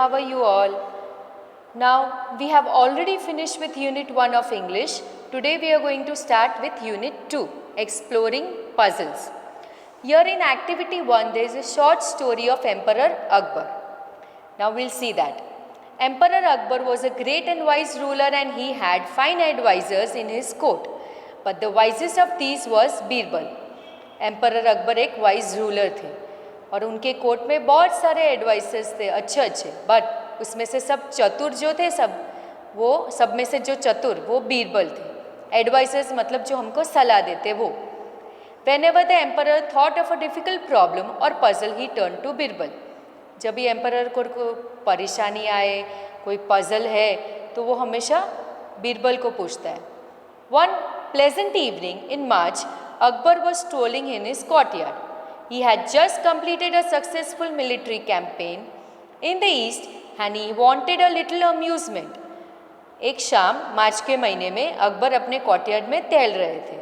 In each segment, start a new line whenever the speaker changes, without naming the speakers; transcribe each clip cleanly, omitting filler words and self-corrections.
how are you all? Now we have already finished with Unit 1 of English. Today we are going to start with Unit 2, Exploring Puzzles. Here in Activity 1 there is a short story of Emperor Akbar. Now we'll see that. Emperor Akbar was a great and wise ruler and he had fine advisors in his court. But the wisest of these was Birbal. Emperor Akbar एक wise ruler थे और उनके court में बहुत सारे advisers थे अच्छे अच्छे, बट उसमें से सब चतुर जो थे सब में से जो चतुर वो बीरबल थे. एडवाइसर्स मतलब जो हमको सलाह देते वो. Whenever the emperor thought of a difficult problem or puzzle, he turned to Birbal. जब भी एम्परर को परेशानी आए, कोई पजल है, तो वो हमेशा बीरबल को पूछता है. One pleasant evening in March, Akbar was strolling in his courtyard. He had just completed a successful military campaign in the east and he wanted a little amusement. एक शाम मार्च के महीने में अकबर अपने कोर्टयार्ड में टहल रहे थे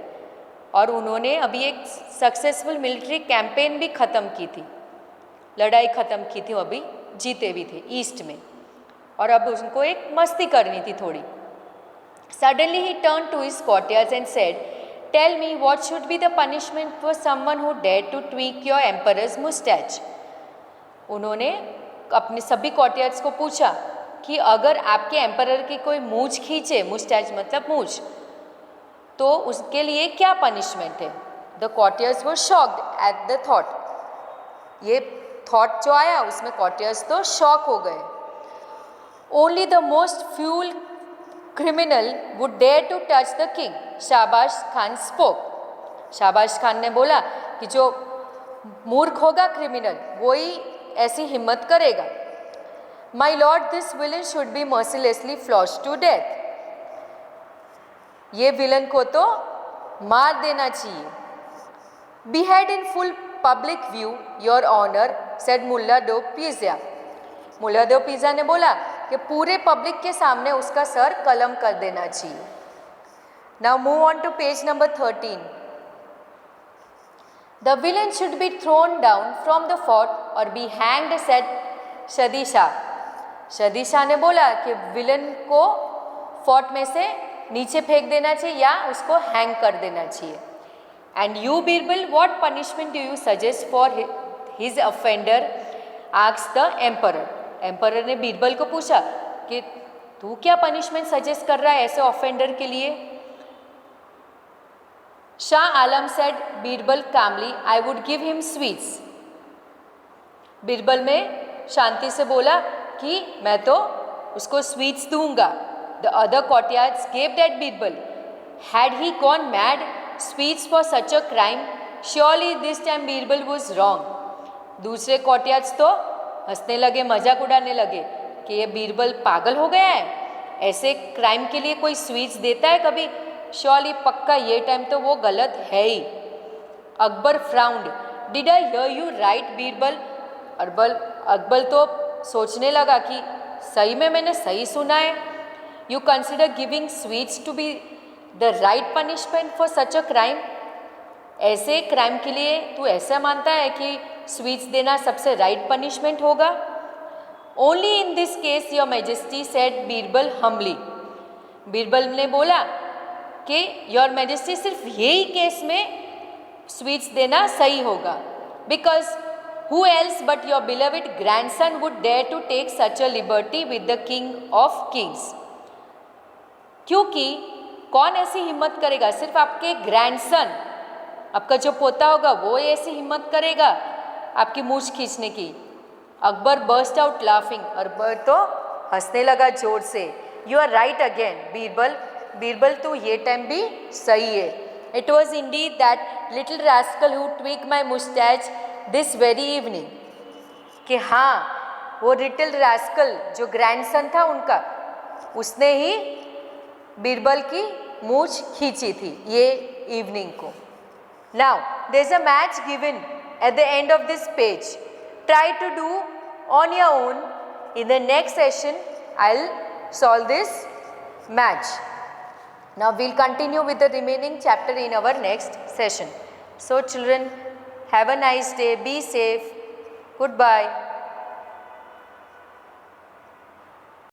और उन्होंने अभी एक सक्सेसफुल मिलिट्री कैंपेन भी ख़त्म की थी, लड़ाई ख़त्म की थी, अभी जीते भी थे ईस्ट में, और अब उनको एक मस्ती करनी थी थोड़ी. Suddenly he turned to his courtiers and said, "Tell me what should be the punishment for someone who dared to tweak your emperor's mustache?" उन्होंने अपने सभी courtiers को पूछा कि अगर आपके एम्परर की कोई मूछ खींचे, मुस्टैच मतलब मूछ, तो उसके लिए क्या पनिशमेंट है. The courtiers were shocked at the thought. ये थॉट जो आया उसमें courtiers तो शॉक हो गए. Only the most fuel criminal would dare to touch the king. शाबाश खान spoke. शाबाश खान ने बोला कि जो मूर्ख होगा क्रिमिनल वो ही ऐसी हिम्मत करेगा. My lord, this villain should be mercilessly flogged to death. ये विलन को तो मार देना चाहिए. Behead in full public view, your honor, said मुल्ला दो पिज़्ज़ा. मुल्ला दो पिज़्ज़ा ने बोला कि पूरे पब्लिक के सामने उसका सर कलम कर देना चाहिए. Now move on to page number 13. The villain should be thrown down from the fort or be hanged, said शदीशा. शदीशा ने बोला कि विलन को फोर्ट में से नीचे फेंक देना चाहिए या उसको हैंग कर देना चाहिए. And you Birbal, what punishment do you suggest for his offender? asked the emperor. Emperor ने बीरबल को पूछा कि तू क्या पनिशमेंट सजेस्ट कर रहा है ऐसे ऑफेंडर के लिए. Shah Alam said Birbal calmly, I would give him sweets. Birbal में शांति से बोला कि मैं तो उसको स्वीट्स दूंगा. The other courtiers gaped at Birbal. Had he gone mad? Sweets for such a crime? Surely this time Birbal was wrong. दूसरे courtiers तो हंसने लगे, मजाक उड़ाने लगे कि ये बीरबल पागल हो गया है, ऐसे क्राइम के लिए कोई स्वीट्स देता है कभी? श्योरली पक्का ये टाइम तो वो गलत है ही. Akbar frowned. Did I hear you right Birbal? Akbar तो सोचने लगा कि सही में मैंने सही सुना है. You consider giving sweets to be the right punishment for such a crime? ऐसे क्राइम के लिए तू ऐसा मानता है कि स्वीट्स देना सबसे राइट पनिशमेंट होगा? Only in this case your majesty, said Birbal humbly. Birbal ने बोला कि योर मैजेस्टी सिर्फ यही केस में स्वीट्स देना सही होगा. Because who else but your beloved grandson would dare to take such a liberty with the king of kings. क्योंकि कौन ऐसी हिम्मत करेगा? सिर्फ आपके ग्रैंडसन, आपका जो पोता होगा वो ऐसी हिम्मत करेगा आपकी मूछ खींचने की. Akbar burst out laughing. Akbar तो हंसने लगा जोर से. You are right again Birbal. Birbal तो ये टाइम भी सही है. It was indeed that little rascal who tweaked my moustache this very evening. कि हाँ, वो लिटिल रास्कल जो ग्रैंडसन था उनका, उसने ही बीरबल की मूछ खींची थी ये इवनिंग को. Now there is a match given at the end of this page. Try to do on your own. In the next session I'll solve this match. Now we'll continue with the remaining chapter in our next session. So children, have a nice day, be safe, goodbye.